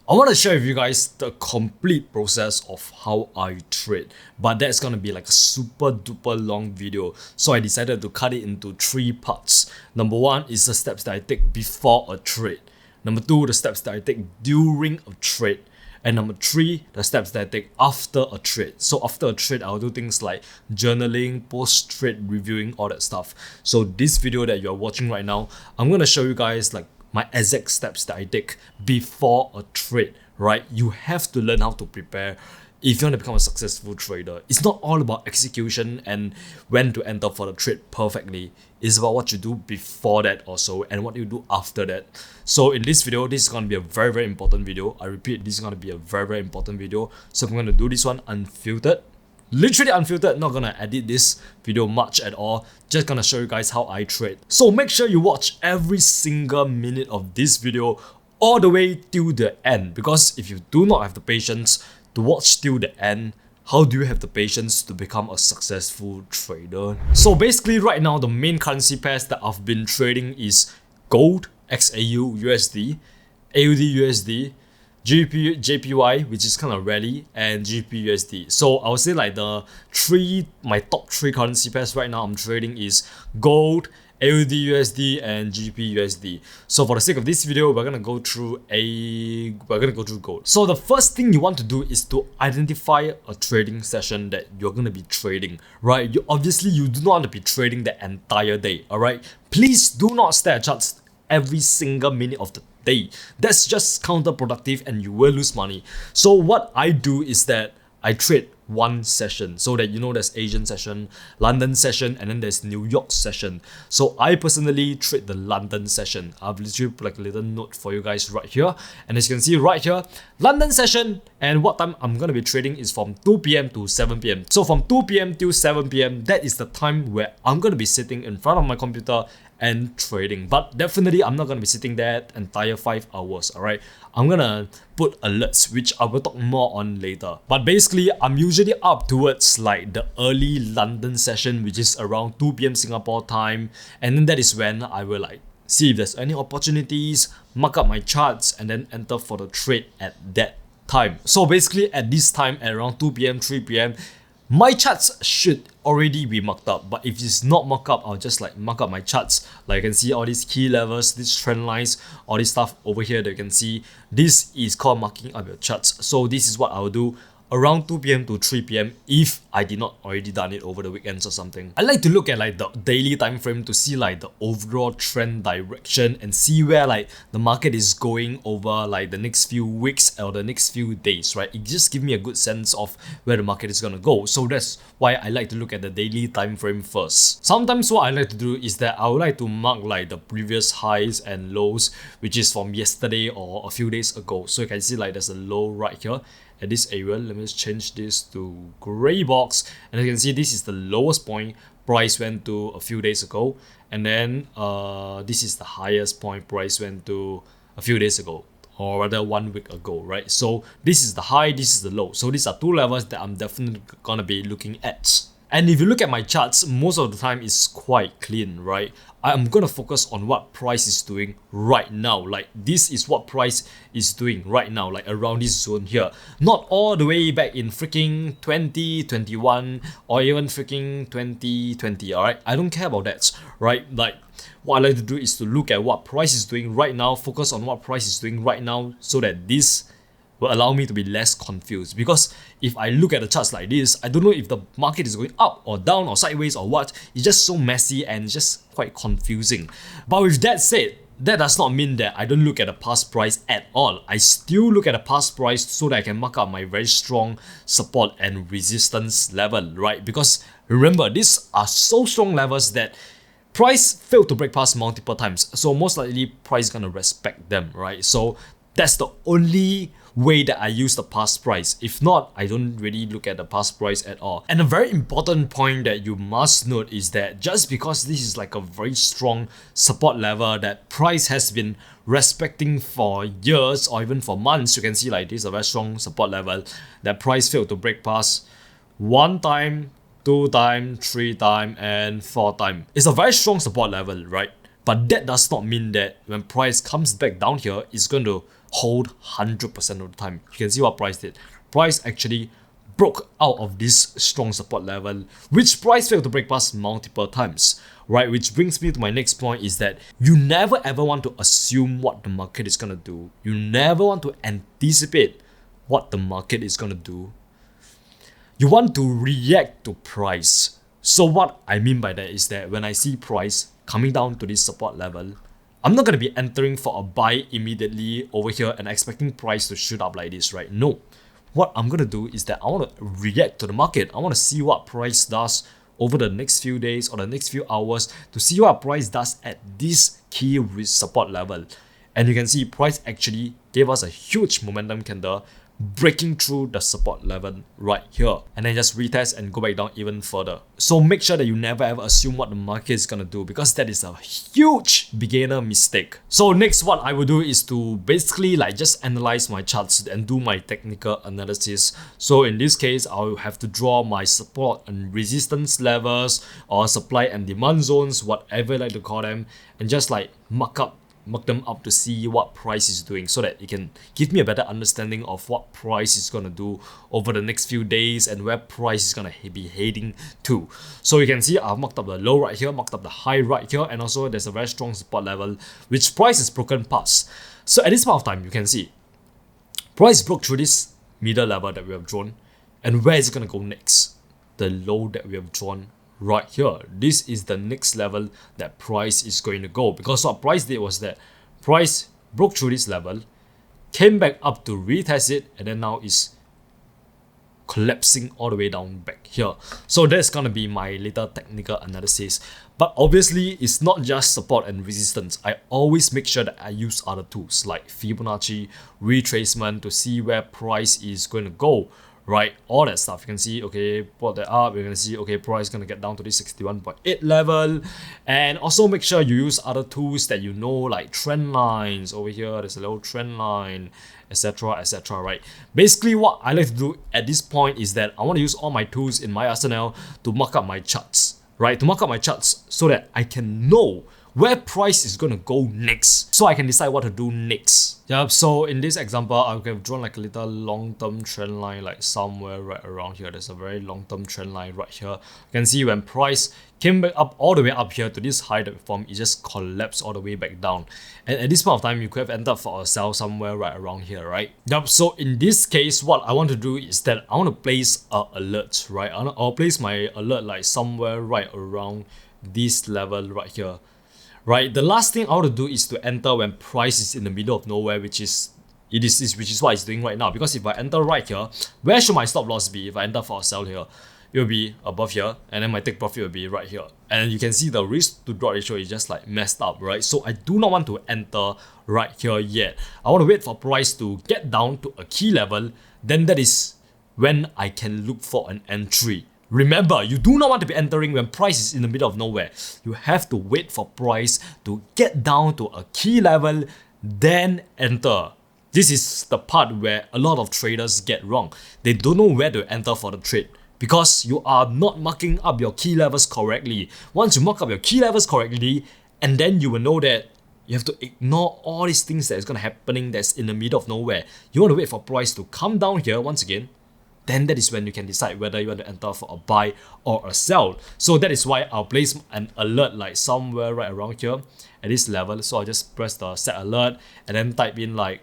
I want to share with you guys the complete process of how I trade, but that's gonna be like a super duper long video, so I decided to cut it into 3 parts. Number 1 is the steps that I take before a trade. Number 2, the steps that I take during a trade. And number 3, the steps that I take after a trade. So after a trade, I'll do things like journaling, post-trade reviewing, all that stuff. So this video that you're watching right now, I'm gonna show you guys like my exact steps that I take before a trade, right? You have to learn how to prepare if you want to become a successful trader. It's not all about execution and when to enter for the trade perfectly. It's about what you do before that also and what you do after that. So in this video, this is going to be a very, very important video. I repeat, this is going to be a very, very important video. So I'm going to do this one unfiltered. Literally unfiltered, not gonna edit this video much at all, just gonna show you guys how I trade. So make sure you watch every single minute of this video all the way till the end, because if you do not have the patience to watch till the end, how do you have the patience to become a successful trader? So basically right now, the main currency pairs that I've been trading is gold, XAU USD, AUD USD, JPY, which is kind of rally, and GPUSD. So I would say like my top 3 currency pairs right now I'm trading is gold, AUD USD, and GPUSD. So for the sake of this video, we're gonna go through gold. So the first thing you want to do is to identify a trading session that you're gonna be trading, right? Obviously you do not want to be trading the entire day, alright? Please do not stare at charts every single minute of the day. That's just counterproductive and you will lose money. So what I do is that I trade one session, so that there's Asian session, London session, and then there's New York session. So I personally trade the London session. I've literally put like a little note for you guys right here, and as you can see right here, London session, and what time I'm gonna be trading is from 2 p.m. to 7 p.m. So from 2 p.m. till 7 p.m. that is the time where I'm gonna be sitting in front of my computer and trading. But definitely I'm not gonna be sitting there entire 5 hours, alright? I'm gonna put alerts, which I will talk more on later. But basically I'm usually up towards like the early London session, which is around 2 p.m. Singapore time, and then that is when I will like see if there's any opportunities, mark up my charts, and then enter for the trade at that time. So basically at this time, at around 2 p.m, 3 p.m, my charts should already be marked up, but if it's not marked up, I'll just like mark up my charts. Like you can see all these key levels, these trend lines, all this stuff over here that you can see. This is called marking up your charts. So this is what I'll do around 2 p.m. to 3 p.m. if I did not already done it over the weekends or something. I like to look at like the daily time frame to see like the overall trend direction and see where like the market is going over like the next few weeks or the next few days, right? It just gives me a good sense of where the market is gonna go. So that's why I like to look at the daily time frame first. Sometimes what I like to do is that I would like to mark like the previous highs and lows, which is from yesterday or a few days ago. So you can see like there's a low right here at this area. Let me just change this to gray box, and you can see this is the lowest point price went to a few days ago, and then this is the highest point price went to a few days ago, or rather 1 week ago, right? So this is the high, this is the low. So these are 2 levels that I'm definitely gonna be looking at. And if you look at my charts, most of the time it's quite clean, right? I'm gonna focus on what price is doing right now. Like this is what price is doing right now, like around this zone here. Not all the way back in freaking 2021 or even freaking 2020, alright? I don't care about that, right? Like what I like to do is to look at what price is doing right now, focus on what price is doing right now, so that this will allow me to be less confused. Because if I look at the charts like this, I don't know if the market is going up or down or sideways or what. It's just so messy and just quite confusing. But with that said, that does not mean that I don't look at the past price at all. I still look at the past price so that I can mark up my very strong support and resistance level, right? Because remember, these are so strong levels that price failed to break past multiple times. So most likely price is gonna respect them, right? So that's the only way that I use the past price. If not, I don't really look at the past price at all. And a very important point that you must note is that just because this is like a very strong support level that price has been respecting for years or even for months, you can see like this is a very strong support level that price failed to break past 1 time, 2 time, 3 time, and 4 time. It's a very strong support level, right? But that does not mean that when price comes back down here, it's going to hold 100% of the time. You can see what price did. Price actually broke out of this strong support level, which price failed to break past multiple times, right? Which brings me to my next point is that you never ever want to assume what the market is gonna do. You never want to anticipate what the market is gonna do. You want to react to price. So what I mean by that is that when I see price coming down to this support level, I'm not gonna be entering for a buy immediately over here and expecting price to shoot up like this, right? No. What I'm gonna do is that I wanna react to the market. I wanna see what price does over the next few days or the next few hours to see what price does at this key support level. And you can see price actually gave us a huge momentum candle, breaking through the support level right here, and then just retest and go back down even further. So make sure that you never ever assume what the market is gonna do, because that is a huge beginner mistake. So next, what I will do is to basically like just analyze my charts and do my technical analysis. So in this case, I'll have to draw my support and resistance levels or supply and demand zones, whatever you like to call them, and just like mark them up to see what price is doing, so that it can give me a better understanding of what price is gonna do over the next few days and where price is gonna be heading to. So you can see I've marked up the low right here, marked up the high right here, and also there's a very strong support level which price is broken past. So at this point of time, you can see price broke through this middle level that we have drawn, and where is it gonna go next? The low that we have drawn right here. This is the next level that price is going to go, because what price did was that price broke through this level, came back up to retest it, and then now is collapsing all the way down back here. So that's gonna be my little technical analysis. But obviously, it's not just support and resistance. I always make sure that I use other tools like Fibonacci, retracement to see where price is going to go, right? All that stuff. You can see, okay, plot that up, you're gonna see, okay, price is gonna get down to this 61.8 level. And also make sure you use other tools that you know, like trend lines. Over here, there's a little trend line, etc, etc, right? Basically, what I like to do at this point is that I want to use all my tools in my arsenal to mark up my charts, right? To mark up my charts so that I can know where price is gonna go next, so I can decide what to do next. Yep, so in this example, I have drawn like a little long-term trend line, like somewhere right around here. There's a very long-term trend line right here. You can see when price came back up all the way up here to this high that we formed, it just collapsed all the way back down. And at this point of time, you could have entered for a sell somewhere right around here, right? Yep, so in this case, what I want to do is that I want to place a alert, right? I'll place my alert like somewhere right around this level right here. Right, the last thing I want to do is to enter when price is in the middle of nowhere, which is what it's doing right now. Because if I enter right here, where should my stop loss be? If I enter for a sell here, it will be above here, and then my take profit will be right here. And you can see the risk to drop ratio is just like messed up, right? So I do not want to enter right here yet. I want to wait for price to get down to a key level. Then that is when I can look for an entry. Remember, you do not want to be entering when price is in the middle of nowhere. You have to wait for price to get down to a key level, then enter. This is the part where a lot of traders get wrong. They don't know where to enter for the trade because you are not marking up your key levels correctly. Once you mark up your key levels correctly, and then you will know that you have to ignore all these things that is going to happening that's in the middle of nowhere. You want to wait for price to come down here once again. Then that is when you can decide whether you want to enter for a buy or a sell. So that is why I'll place an alert like somewhere right around here at this level. So I'll just press the set alert and then type in like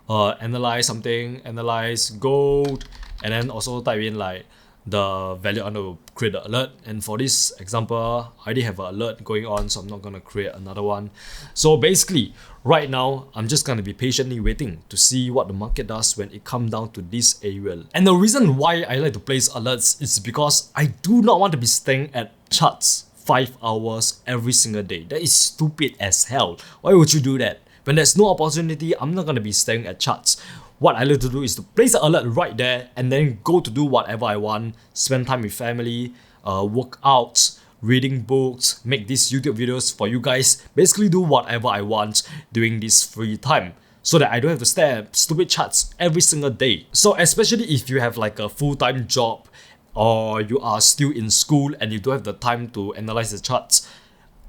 analyze something, analyze gold, and then also type in like the value I want to create the alert. And for this example, I already have an alert going on, so I'm not going to create another one. So basically, right now, I'm just going to be patiently waiting to see what the market does when it comes down to this area. And the reason why I like to place alerts is because I do not want to be staying at charts 5 hours every single day. That is stupid as hell. Why would you do that? When there's no opportunity, I'm not going to be staying at charts. What I like to do is to place an alert right there and then go to do whatever I want, spend time with family, workouts, reading books, make these YouTube videos for you guys, basically do whatever I want during this free time so that I don't have to stare at stupid charts every single day. So especially if you have like a full-time job or you are still in school and you don't have the time to analyze the charts,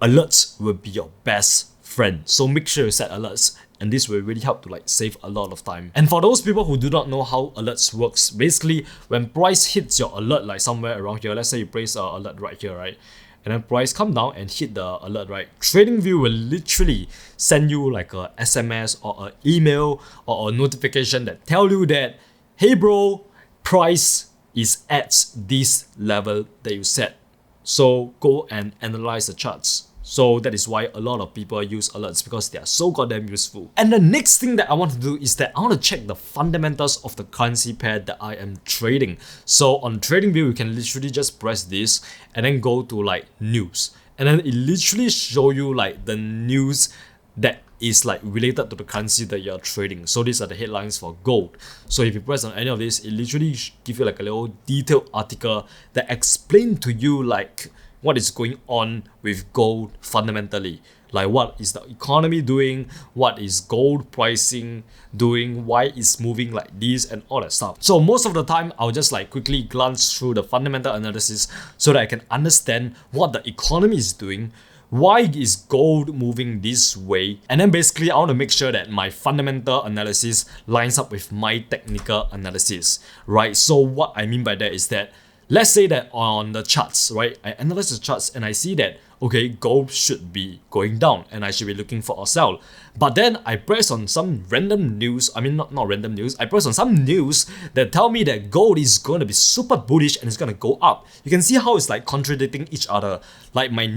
alerts will be your best friend. So make sure you set alerts and this will really help to like save a lot of time. And for those people who do not know how alerts works, basically when price hits your alert like somewhere around here, let's say you place a alert right here, right? And then price come down and hit the alert, right? TradingView will literally send you like a SMS or an email or a notification that tell you that, hey bro, price is at this level that you set. So go and analyze the charts. So that is why a lot of people use alerts, because they are so goddamn useful. And the next thing that I want to do is that I want to check the fundamentals of the currency pair that I am trading. So on TradingView, you can literally just press this and then go to like news. And then it literally show you like the news that is like related to the currency that you're trading. So these are the headlines for gold. So if you press on any of this, it literally give you like a little detailed article that explain to you like what is going on with gold fundamentally. Like what is the economy doing, what is gold pricing doing, why it's moving like this and all that stuff. So most of the time, I'll just like quickly glance through the fundamental analysis so that I can understand what the economy is doing, why is gold moving this way, and then basically I want to make sure that my fundamental analysis lines up with my technical analysis, right? So what I mean by that is that, let's say that on the charts, right, I analyze the charts and I see that, okay, gold should be going down and I should be looking for a sell. But then I press on some random news, not random news, I press on some news that tell me that gold is going to be super bullish and it's going to go up. You can see how it's like contradicting each other. Like the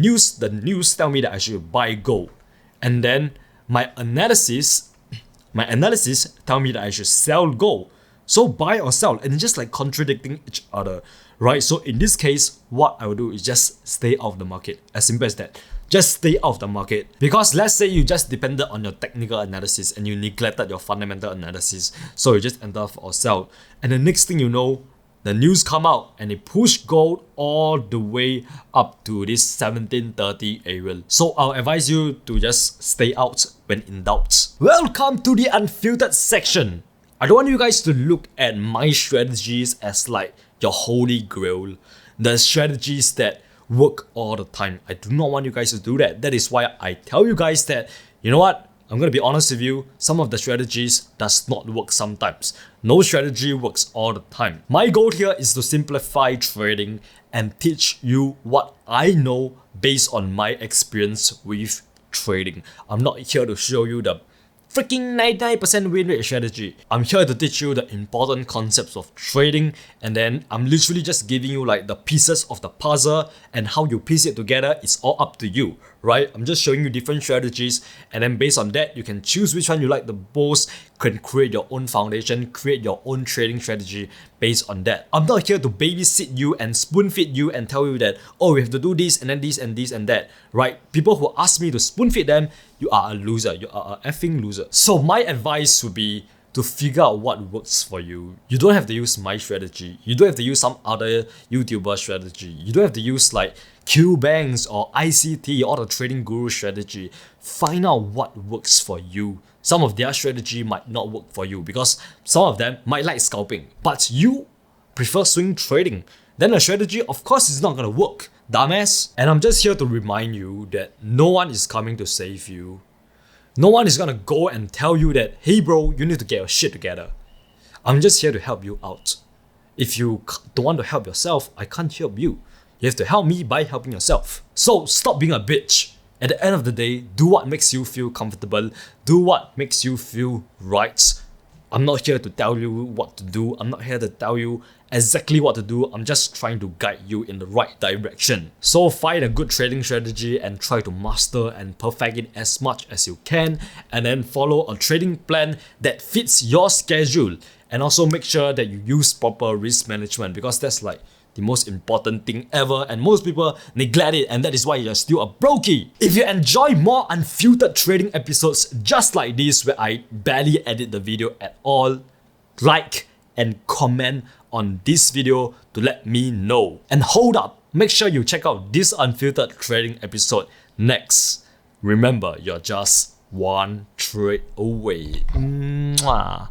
news tell me that I should buy gold. And then my analysis tell me that I should sell gold. So buy or sell, and it's just like contradicting each other, right? So in this case, what I would do is just stay out of the market. As simple as that. Just stay out of the market. Because let's say you just depended on your technical analysis and you neglected your fundamental analysis. So you just enter for or sell. And the next thing you know, the news come out and it push gold all the way up to this 1730 area. So I'll advise you to just stay out when in doubt. Welcome to the unfiltered section. I don't want you guys to look at my strategies as like your holy grail, the strategies that work all the time. I do not want you guys to do that. That is why I tell you guys that, you know what, I'm going to be honest with you, some of the strategies does not work sometimes. No strategy works all the time. My goal here is to simplify trading and teach you what I know based on my experience with trading. I'm not here to show you the freaking 99% win rate strategy. I'm here to teach you the important concepts of trading, and then I'm literally just giving you like the pieces of the puzzle, and how you piece it together is all up to you, right? I'm just showing you different strategies, and then based on that, you can choose which one you like the most, can create your own foundation, create your own trading strategy based on that. I'm not here to babysit you and spoon feed you and tell you that, oh, we have to do this and then this and this and that, right? People who ask me to spoon feed them, you are a loser. You are a effing loser. So my advice would be to figure out what works for you. You don't have to use my strategy. You don't have to use some other YouTuber strategy. You don't have to use like QBanks or ICT or the trading guru strategy. Find out what works for you. Some of their strategy might not work for you because some of them might like scalping, but you prefer swing trading. Then the strategy, of course, is not gonna work, dumbass. And I'm just here to remind you that no one is coming to save you. No one is gonna go and tell you that, hey bro, you need to get your shit together. I'm just here to help you out. If you don't want to help yourself, I can't help you. You have to help me by helping yourself. So stop being a bitch. At the end of the day, do what makes you feel comfortable. Do what makes you feel right. I'm not here to tell you what to do. I'm not here to tell you exactly what to do. I'm just trying to guide you in the right direction. So find a good trading strategy and try to master and perfect it as much as you can, and then follow a trading plan that fits your schedule. And also make sure that you use proper risk management, because that's like the most important thing ever, and most people neglect it, and that is why you're still a brokey. If you enjoy more unfiltered trading episodes just like this, where I barely edit the video at all, like and comment on this video to let me know. And hold up, make sure you check out this unfiltered trading episode next. Remember, you're just one trade away. Mwah.